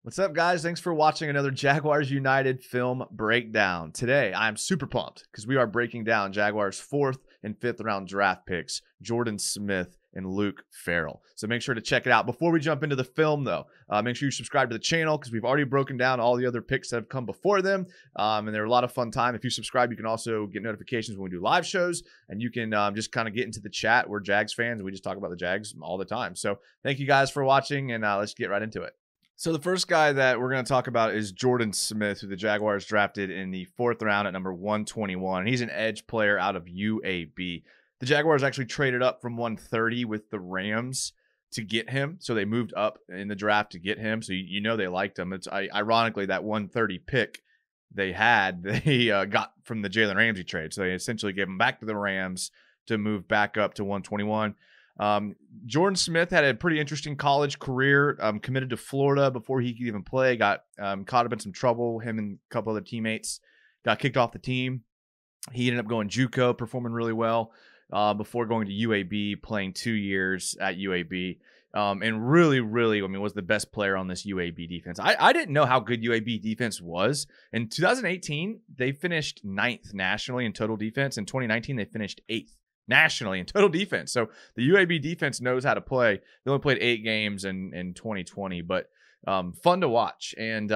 What's up, guys? Thanks for watching another Jaguars United film breakdown. Today, I'm super pumped because we are breaking down Jaguars' 4th and 5th round draft picks, Jordan Smith and Luke Farrell. So make sure to check it out. Before we jump into the film, though, make sure you subscribe to the channel because we've already broken down all the other picks that have come before them, and they're a lot of fun time. If you subscribe, you can also get notifications when we do live shows, and you can just kind of get into the chat. We're Jags fans, and we just talk about the Jags all the time. So thank you guys for watching, and let's get right into it. So the first guy that we're going to talk about is Jordan Smith, who the Jaguars drafted in the 4th round at number 121. He's an edge player out of UAB. The Jaguars actually traded up from 130 with the Rams to get him. So they moved up in the draft to get him. So you know they liked him. It's ironically that 130 pick they got from the Jalen Ramsey trade. So they essentially gave him back to the Rams to move back up to 121. Jordan Smith had a pretty interesting college career, committed to Florida before he could even play, got caught up in some trouble. Him and a couple other teammates got kicked off the team. He ended up going JUCO, performing really well before going to UAB, playing 2 years at UAB. And really, was the best player on this UAB defense. I didn't know how good UAB defense was. In 2018, they finished 9th nationally in total defense. In 2019, they finished 8th. Nationally in total defense. So the UAB defense knows how to play. They only played 8 games in 2020, but fun to watch. And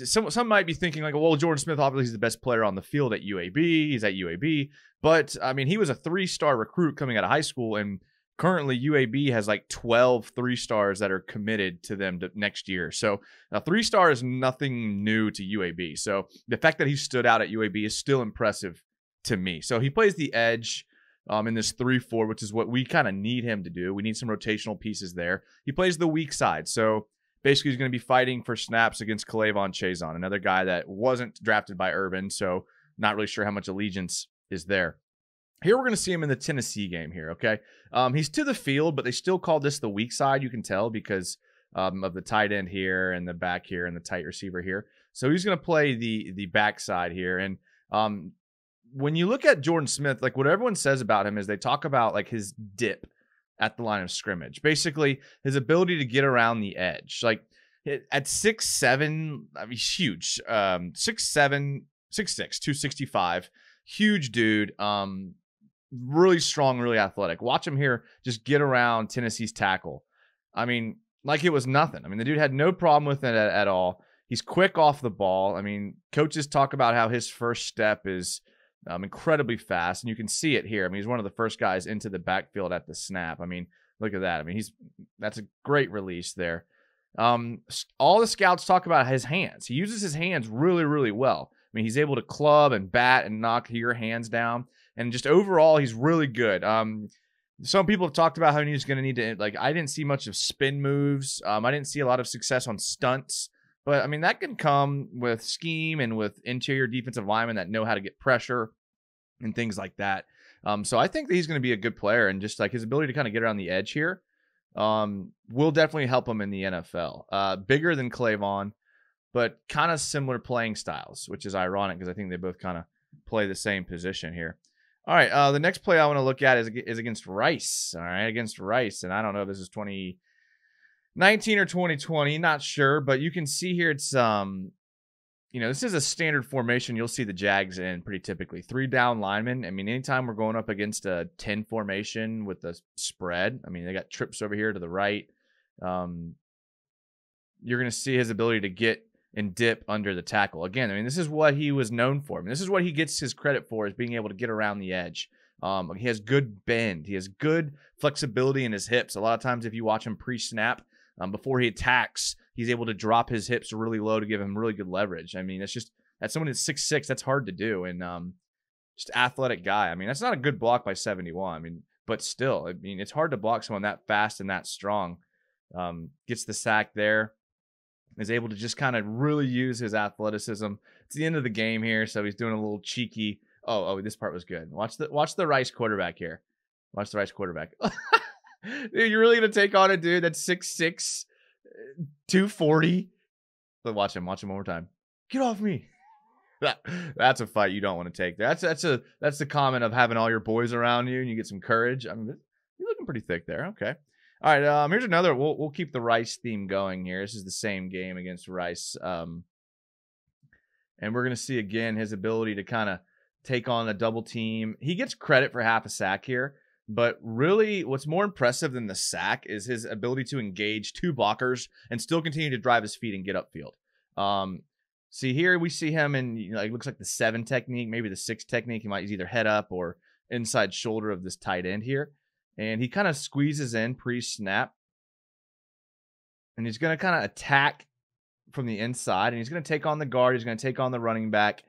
some might be thinking like, well, Jordan Smith obviously is the best player on the field at UAB. He's at UAB. But, I mean, he was a 3-star recruit coming out of high school, and currently UAB has like 12 3-stars that are committed to them next year. So a 3-star is nothing new to UAB. So the fact that he stood out at UAB is still impressive to me. So he plays the edge in this 3-4, which is what we kind of need him to do. We need some rotational pieces there. He plays the weak side. So basically he's going to be fighting for snaps against K'Lavon Chaisson, another guy that wasn't drafted by Urban, so not really sure how much allegiance is there. Here we're going to see him in the Tennessee game here, okay? He's to the field, but they still call this the weak side, you can tell, because of the tight end here and the back here and the tight receiver here. So he's going to play the back side here. And when you look at Jordan Smith, like what everyone says about him is they talk about like his dip at the line of scrimmage. Basically, his ability to get around the edge. Like at 6'7", I mean, he's huge. 6'7", 6'6", 265. Huge dude. Really strong, really athletic. Watch him here just get around Tennessee's tackle. I mean, like it was nothing. I mean, the dude had no problem with it at all. He's quick off the ball. I mean, coaches talk about how his first step is incredibly fast, and you can see it here. I mean, he's one of the first guys into the backfield at the snap. I mean, look at that. I mean, that's a great release there. All the scouts talk about his hands. He uses his hands really, really well. I mean, he's able to club and bat and knock your hands down, and just overall, he's really good. Some people have talked about how he's going to need to, like, I didn't see much of spin moves. I didn't see a lot of success on stunts. But, I mean, that can come with scheme and with interior defensive linemen that know how to get pressure and things like that. So I think that he's going to be a good player, and just like his ability to kind of get around the edge here will definitely help him in the NFL. Bigger than K'Lavon, but kind of similar playing styles, which is ironic because I think they both kind of play the same position here. All right, the next play I want to look at is against Rice. All right, against Rice, and I don't know if this is 2019 or 2020, not sure, but you can see here it's this is a standard formation you'll see the Jags in pretty typically. 3 down linemen. I mean, anytime we're going up against a 10 formation with the spread, I mean, they got trips over here to the right. You're going to see his ability to get and dip under the tackle. Again, I mean, this is what he was known for. I mean, this is what he gets his credit for, is being able to get around the edge. He has good bend. He has good flexibility in his hips. A lot of times if you watch him pre-snap, before he attacks, he's able to drop his hips really low to give him really good leverage. I mean, that's someone that's 6'6", that's hard to do. And just athletic guy. I mean, that's not a good block by 71. I mean, but still, I mean, it's hard to block someone that fast and that strong. Gets the sack there. Is able to just kind of really use his athleticism. It's the end of the game here, so he's doing a little cheeky. Oh, this part was good. Watch the Rice quarterback here. Watch the Rice quarterback. Dude, you're really gonna take on a dude that's 6'6", 240? But watch him one more time. Get off me. That's a fight you don't want to take. That's the comment of having all your boys around you and you get some courage. I mean, you're looking pretty thick there. Okay. All right, here's another. We'll keep the Rice theme going here. This is the same game against Rice, and we're gonna see again his ability to kind of take on a double team. He gets credit for half a sack here, but really, what's more impressive than the sack is his ability to engage 2 blockers and still continue to drive his feet and get upfield. See here, we see him in, it looks like the 7 technique, maybe the 6 technique. He might use either head up or inside shoulder of this tight end here. And he kind of squeezes in pre-snap. And he's going to kind of attack from the inside. And he's going to take on the guard. He's going to take on the running back.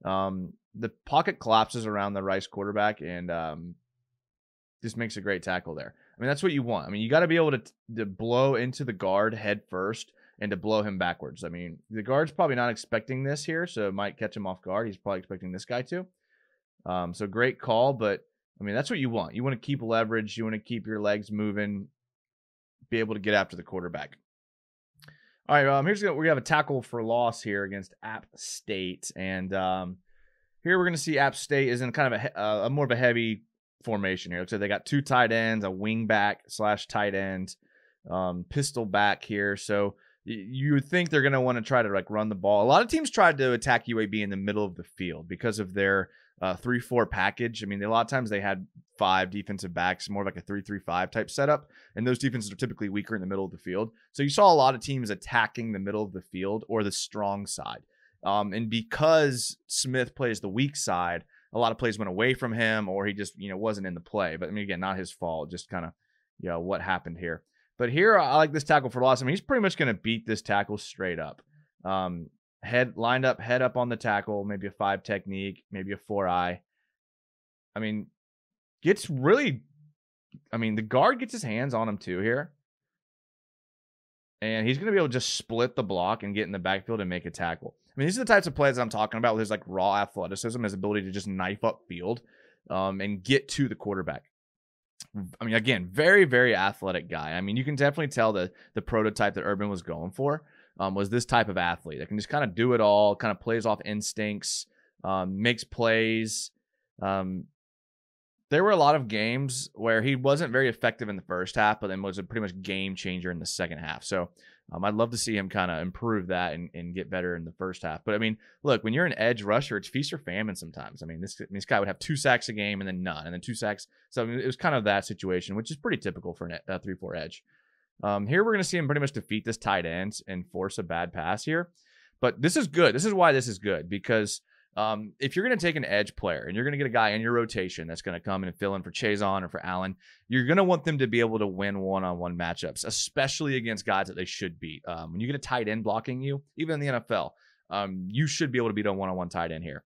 The pocket collapses around the Rice quarterback and just makes a great tackle there. I mean, that's what you want. I mean, you got to be able to blow into the guard head first and to blow him backwards. I mean, the guard's probably not expecting this here, so it might catch him off guard. He's probably expecting this guy too. So great call, but I mean, that's what you want. You want to keep leverage. You want to keep your legs moving, be able to get after the quarterback. All right, we have a tackle for loss here against App State, and here we're going to see App State is in kind of a more of a heavy formation here. Looks like they got 2 tight ends, a wing back / tight end, pistol back here. So you would think they're going to want to try to run the ball. A lot of teams tried to attack UAB in the middle of the field because of their 3-4 package. I mean, a lot of times they had 5 defensive backs, more like a 3-3-5 type setup, and those defenses are typically weaker in the middle of the field. So you saw a lot of teams attacking the middle of the field or the strong side. And because Smith plays the weak side, a lot of plays went away from him, or he just wasn't in the play. But I mean, again, not his fault, just kind of what happened here. But here, I like this tackle for loss. I mean, he's pretty much going to beat this tackle straight up. Head lined up, head up on the tackle, maybe a 5 technique, maybe a 4-eye. I mean, the guard gets his hands on him too here. And he's going to be able to just split the block and get in the backfield and make a tackle. I mean, these are the types of plays I'm talking about with his raw athleticism, his ability to just knife up field and get to the quarterback. I mean, again, very, very athletic guy. I mean, you can definitely tell the prototype that Urban was going for was this type of athlete that can just kind of do it all, kind of plays off instincts, makes plays. There were a lot of games where he wasn't very effective in the first half, but then was a pretty much game changer in the second half. So I'd love to see him kind of improve that and get better in the first half. But I mean, look, when you're an edge rusher, it's feast or famine sometimes. I mean, this guy would have 2 sacks a game and then none, and then 2 sacks. So I mean, it was kind of that situation, which is pretty typical for a 3-4 edge. Here we're going to see him pretty much defeat this tight end and force a bad pass here. But this is good. This is why this is good, because if you're going to take an edge player and you're going to get a guy in your rotation that's going to come in and fill in for Chazon or for Allen, you're going to want them to be able to win one-on-one matchups, especially against guys that they should beat. When you get a tight end blocking you, even in the NFL, you should be able to beat a one-on-one tight end here.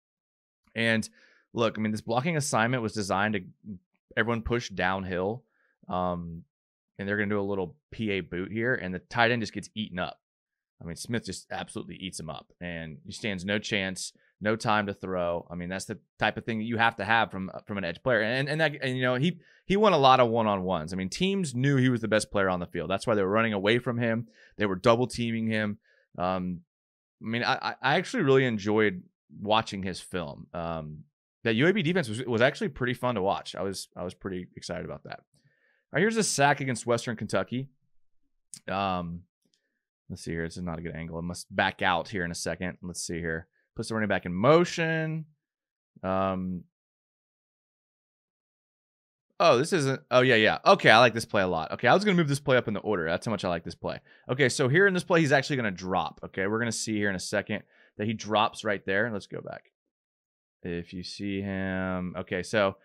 And look, I mean, this blocking assignment was designed to everyone push downhill, and they're going to do a little PA boot here, and the tight end just gets eaten up. I mean, Smith just absolutely eats him up, and he stands no chance. No time to throw. I mean, that's the type of thing that you have to have from an edge player. And he won a lot of one-on-ones. I mean, teams knew he was the best player on the field. That's why they were running away from him. They were double teaming him. I mean, I actually really enjoyed watching his film. That UAB defense was actually pretty fun to watch. I was pretty excited about that. All right, here's a sack against Western Kentucky. Let's see here. This is not a good angle. I must back out here in a second. Let's see here. Puts the running back in motion. Oh, this isn't. Oh, yeah. Okay, I like this play a lot. Okay, I was going to move this play up in the order. That's how much I like this play. Okay, so here in this play, he's actually going to drop. Okay, we're going to see here in a second that he drops right there. Let's go back. If you see him. Okay, so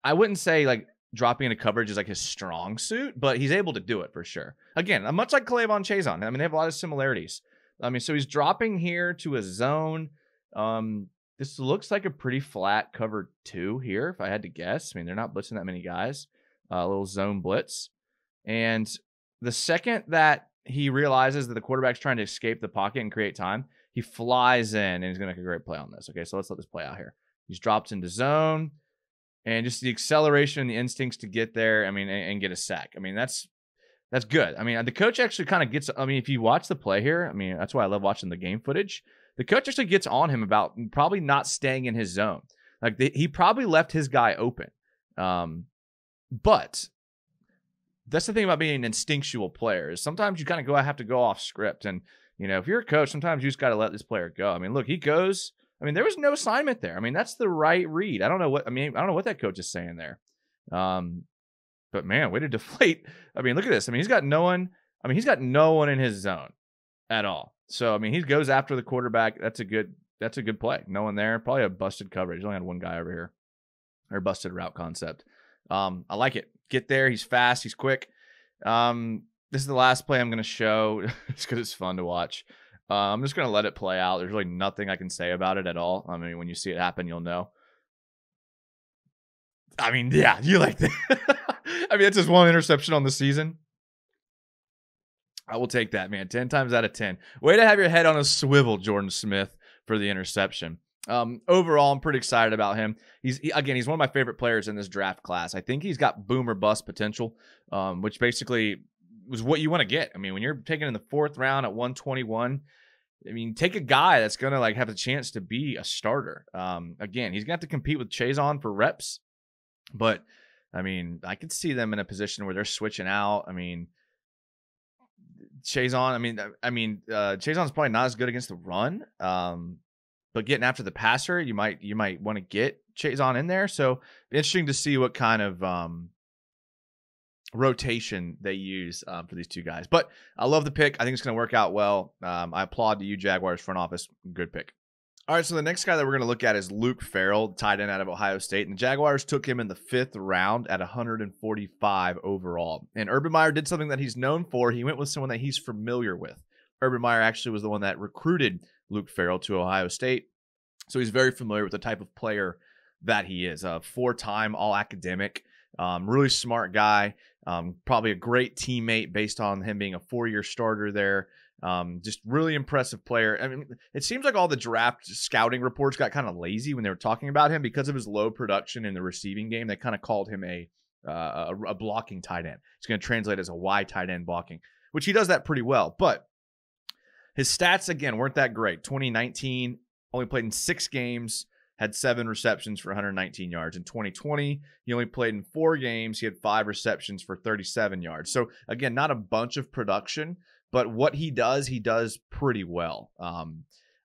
I wouldn't say dropping into coverage is his strong suit, but he's able to do it for sure. Again, much like Clavon Chazon. I mean, they have a lot of similarities. I mean, so he's dropping here to a zone. This looks like a pretty flat cover 2 here, if I had to guess. I mean, they're not blitzing that many guys. A little zone blitz. And the second that he realizes that the quarterback's trying to escape the pocket and create time, he flies in and he's going to make a great play on this. Okay, so let's let this play out here. He's dropped into zone. And just the acceleration and the instincts to get there, I mean, and get a sack. I mean, that's good. I mean, the coach actually kind of gets, I mean, if you watch the play here, I mean, that's why I love watching the game footage. The coach actually gets on him about probably not staying in his zone. He probably left his guy open. But that's the thing about being an instinctual player is sometimes you kind of have to go off script. And, if you're a coach, sometimes you just got to let this player go. I mean, look, he goes. I mean, there was no assignment there. I mean, that's the right read. I don't know what that coach is saying there. But man, way to deflate. I mean, look at this. I mean, he's got no one. I mean, he's got no one in his zone at all. So, I mean, he goes after the quarterback. That's a good play. No one there. Probably a busted coverage. He only had one guy over here. Or busted route concept. I like it. Get there. He's fast. He's quick. This is the last play I'm going to show. It's because it's fun to watch. I'm just going to let it play out. There's really nothing I can say about it at all. I mean, when you see it happen, you'll know. I mean, yeah, you like that. I mean, it's just one interception on the season. I will take that, man. 10 times out of 10. Way to have your head on a swivel, Jordan Smith, for the interception. Overall, I'm pretty excited about him. He's one of my favorite players in this draft class. I think he's got boom or bust potential, which basically was what you want to get. I mean, when you're taking in the 4th round at 121, I mean, take a guy that's going to like have a chance to be a starter. Again, he's going to have to compete with Chazon for reps, but I mean, I could see them in a position where they're switching out. I mean, Chazon's probably not as good against the run. But getting after the passer, you might want to get Chazon in there. So interesting to see what kind of rotation they use for these two guys. But I love the pick. I think it's going to work out well. I applaud to you, Jaguars front office. Good pick. All right, so the next guy that we're going to look at is Luke Farrell, tight end out of Ohio State. And the Jaguars took him in the 5th round at 145 overall. And Urban Meyer did something that he's known for. He went with someone that he's familiar with. Urban Meyer actually was the one that recruited Luke Farrell to Ohio State. So he's very familiar with the type of player that he is. A 4-time all-academic, really smart guy, probably a great teammate based on him being a 4-year starter there. Just really impressive player. I mean, it seems like all the draft scouting reports got kind of lazy when they were talking about him because of his low production in the receiving game. They kind of called him a blocking tight end. It's going to translate as a Y tight end blocking, which he does that pretty well. But his stats, again, weren't that great. 2019, only played in 6 games, had 7 receptions for 119 yards. In 2020, he only played in 4 games. He had 5 receptions for 37 yards. So, again, not a bunch of production, but what he does pretty well. I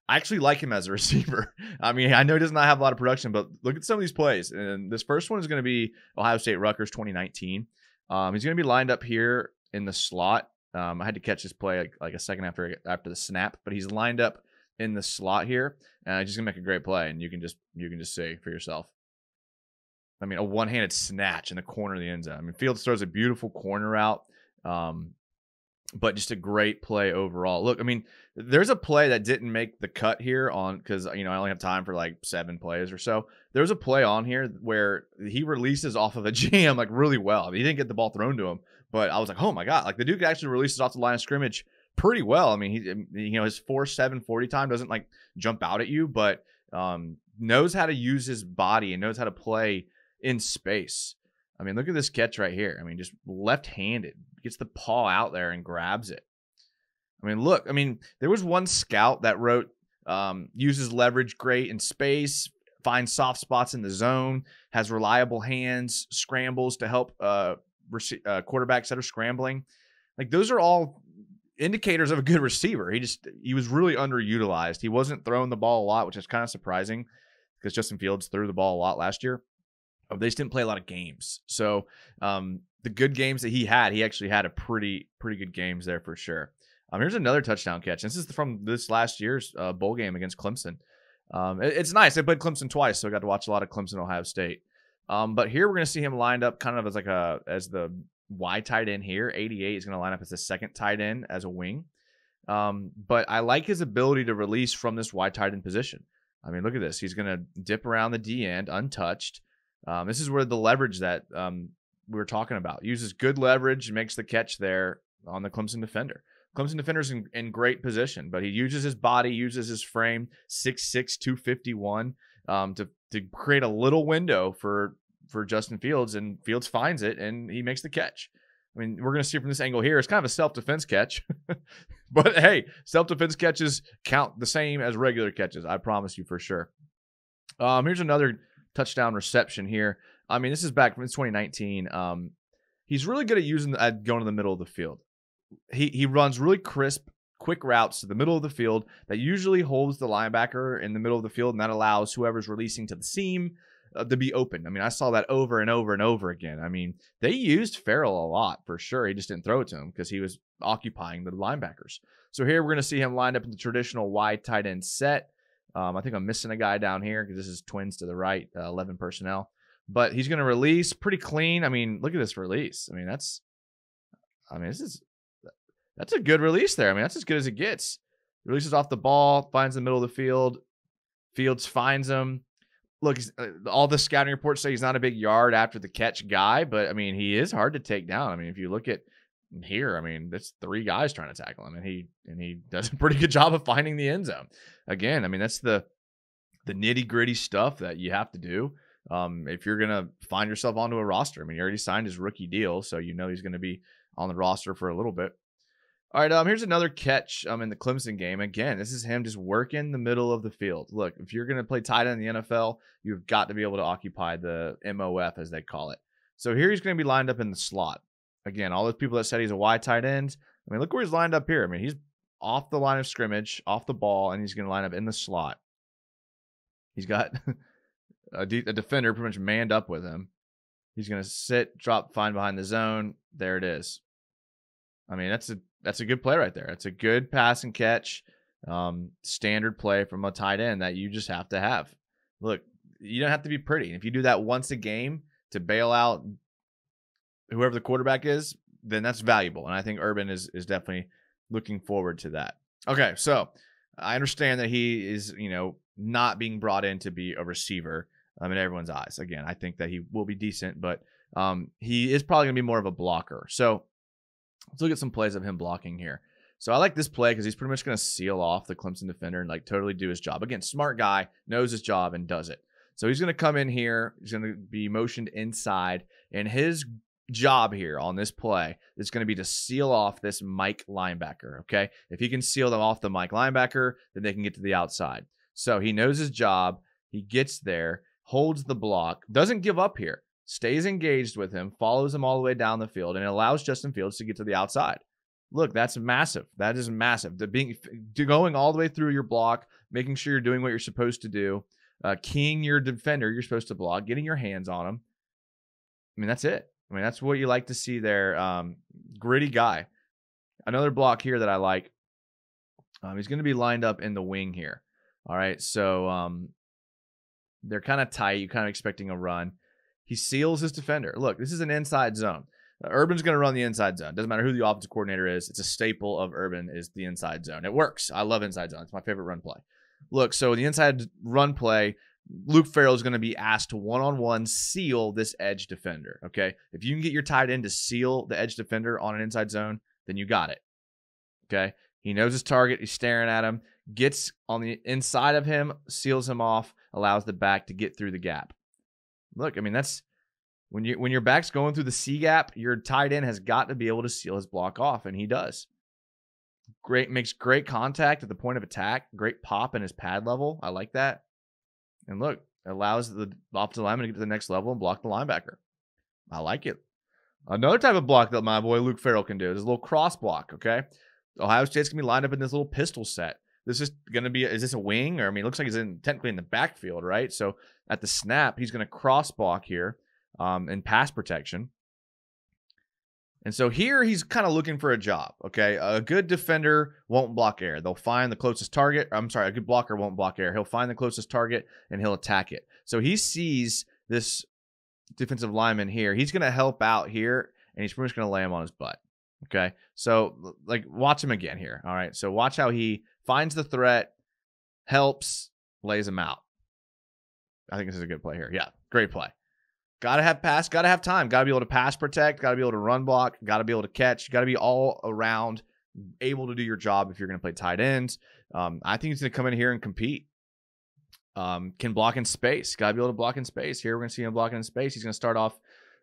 actually like him as a receiver. I mean, I know he does not have a lot of production, but look at some of these plays. And this first one is going to be Ohio State Rutgers 2019. He's going to be lined up here in the slot. I had to catch this play like a second after the snap, but he's lined up in the slot here, and he's just gonna make a great play, and you can just see for yourself. I mean, a one-handed snatch in the corner of the end zone. I mean, Fields throws a beautiful corner route, but just a great play overall. Look, I mean, there's a play that didn't make the cut here because I only have time for like 7 plays or so. There's a play on here where he releases off of a jam like really well. I mean, he didn't get the ball thrown to him, but I was like, oh my god, like the dude actually releases off the line of scrimmage pretty well. I mean, his 4.7 40 time doesn't like jump out at you, but knows how to use his body and knows how to play in space. I mean, look at this catch right here. I mean, just left-handed, gets the paw out there and grabs it. I mean, look, I mean, there was one scout that wrote, uses leverage great in space, finds soft spots in the zone, has reliable hands, scrambles to help quarterbacks that are scrambling. Like, those are all indicators of a good receiver. He was really underutilized. He wasn't throwing the ball a lot, which is kind of surprising because Justin Fields threw the ball a lot last year. They just didn't play a lot of games. So the good games that he actually had a pretty good games there for sure. Here's another touchdown catch. This is from this last year's bowl game against Clemson. It's nice. They played Clemson twice, so I got to watch a lot of Clemson Ohio State. But here we're going to see him lined up kind of as the Y tight end here. 88 is going to line up as the second tight end as a wing. But I like his ability to release from this Y tight end position. I mean, look at this. He's going to dip around the D end untouched. This is where the leverage that we were talking about. Uses good leverage, makes the catch there on the Clemson defender. Clemson defender's in great position, but he uses his body, uses his frame, 6'6", 251, to create a little window for Justin Fields, and Fields finds it, and he makes the catch. I mean, we're going to see from this angle here, it's kind of a self-defense catch. But, hey, self-defense catches count the same as regular catches, I promise you for sure. Here's another touchdown reception here. I mean, this is back from 2019. he's really good at going to the middle of the field. He runs really crisp, quick routes to the middle of the field that usually holds the linebacker in the middle of the field, and that allows whoever's releasing to the seam to be open. I mean, I saw that over and over and over again. I mean, they used Farrell a lot for sure. He just didn't throw it to him because he was occupying the linebackers. So here we're going to see him lined up in the traditional wide tight end set. I think I'm missing a guy down here because this is twins to the right, 11 personnel. But he's going to release pretty clean. I mean, look at this release. I mean, that's a good release there. I mean, that's as good as it gets. Releases off the ball, finds the middle of the field. Fields finds him. Look, all the scouting reports say he's not a big yard after the catch guy, but I mean, he is hard to take down. I mean, if you look at here, I mean, that's 3 guys trying to tackle him, and he does a pretty good job of finding the end zone. Again, I mean, that's the nitty gritty stuff that you have to do if you're gonna find yourself onto a roster. I mean, he already signed his rookie deal, so you know he's going to be on the roster for a little bit. All right, here's another catch in the Clemson game. Again, this is him just working the middle of the field. Look, if you're going to play tight end in the NFL, you've got to be able to occupy the MOF, as they call it. So here he's going to be lined up in the slot. Again, all those people that said he's a wide tight end, I mean, look where he's lined up here. I mean, he's off the line of scrimmage, off the ball, and he's going to line up in the slot. He's got a defender pretty much manned up with him. He's going to sit, drop, find behind the zone. There it is. I mean, that's a good play right there. It's a good pass and catch, standard play from a tight end that you just have to have. Look, you don't have to be pretty. If you do that once a game to bail out whoever the quarterback is, then that's valuable. And I think Urban is definitely looking forward to that. Okay, so I understand that he is, not being brought in to be a receiver in everyone's eyes. Again, I think that he will be decent, but he is probably going to be more of a blocker. So let's look at some plays of him blocking here. So I like this play because he's pretty much going to seal off the Clemson defender and totally do his job. Again, smart guy, knows his job and does it. So he's going to come in here. He's going to be motioned inside. And his job here on this play is going to be to seal off this Mike linebacker, okay? If he can seal them off the Mike linebacker, then they can get to the outside. So he knows his job. He gets there, holds the block, doesn't give up here. Stays engaged with him, follows him all the way down the field, and allows Justin Fields to get to the outside. Look, that's massive. That is massive. Going all the way through your block, making sure you're doing what you're supposed to do, keying your defender you're supposed to block, getting your hands on him. I mean, that's it. I mean, that's what you like to see there. Gritty guy. Another block here that I like. He's going to be lined up in the wing here. All right, so they're kind of tight. You're kind of expecting a run. He seals his defender. Look, this is an inside zone. Urban's going to run the inside zone. Doesn't matter who the offensive coordinator is. It's a staple of Urban is the inside zone. It works. I love inside zone. It's my favorite run play. Look, so the inside run play, Luke Farrell is going to be asked to one-on-one seal this edge defender, okay? If you can get your tight end to seal the edge defender on an inside zone, then you got it, okay? He knows his target. He's staring at him. Gets on the inside of him, seals him off, allows the back to get through the gap. Look, I mean, that's when your back's going through the C gap, your tight end has got to be able to seal his block off, and he does. Makes great contact at the point of attack. Great pop in his pad level. I like that. And look, allows the offensive lineman to get to the next level and block the linebacker. I like it. Another type of block that my boy Luke Farrell can do is a little cross block, okay? Ohio State's going to be lined up in this little pistol set. This is going to be, is this a wing? Or, I mean, it looks like he's technically in the backfield, right? So at the snap, he's going to cross block here in pass protection. And so here he's kind of looking for a job, okay? A good defender won't block air. They'll find the closest target. I'm sorry, a good blocker won't block air. He'll find the closest target and he'll attack it. So he sees this defensive lineman here. He's going to help out here, and he's pretty much going to lay him on his butt, okay? So, watch him again here, all right? So watch how he finds the threat, helps, lays him out. I think this is a good play here. Yeah, great play. Got to have pass, got to have time. Got to be able to pass protect, got to be able to run block, got to be able to catch. Got to be all around able to do your job if you're going to play tight ends. I think he's going to come in here and compete. Can block in space. Got to be able to block in space. Here we're going to see him blocking in space. He's going to start off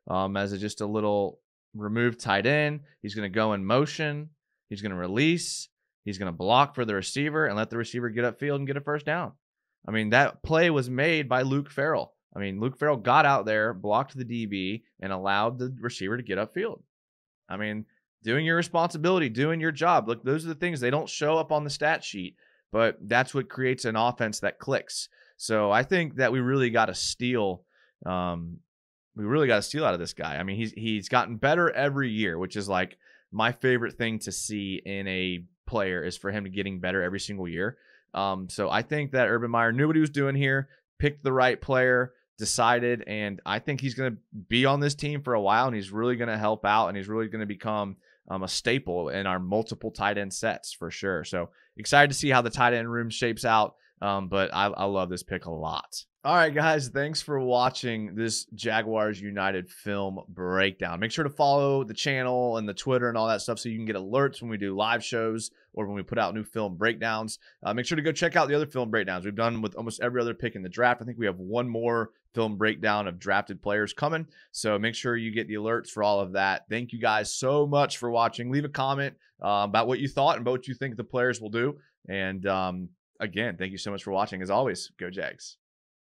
as just a little removed tight end. He's going to go in motion. He's going to release. He's going to block for the receiver and let the receiver get upfield and get a first down. I mean, that play was made by Luke Farrell. I mean, Luke Farrell got out there, blocked the DB, and allowed the receiver to get upfield. I mean, doing your responsibility, doing your job. Look, those are the things they don't show up on the stat sheet, but that's what creates an offense that clicks. So I think that we really got to steal. We really got to steal out of this guy. I mean, he's gotten better every year, which is like my favorite thing to see in a player is for him to getting better every single year. So I think that Urban Meyer knew what he was doing here, picked the right player, decided, and I think he's going to be on this team for a while, and he's really going to help out, and he's really going to become a staple in our multiple tight end sets for sure. So excited to see how the tight end room shapes out, but I love this pick a lot. All right, guys, thanks for watching this Jaguars United film breakdown. Make sure to follow the channel and the Twitter and all that stuff so you can get alerts when we do live shows or when we put out new film breakdowns. Make sure to go check out the other film breakdowns we've done with almost every other pick in the draft. I think we have one more film breakdown of drafted players coming, so make sure you get the alerts for all of that. Thank you guys so much for watching. Leave a comment about what you thought and about what you think the players will do. And again, thank you so much for watching. As always, go Jags.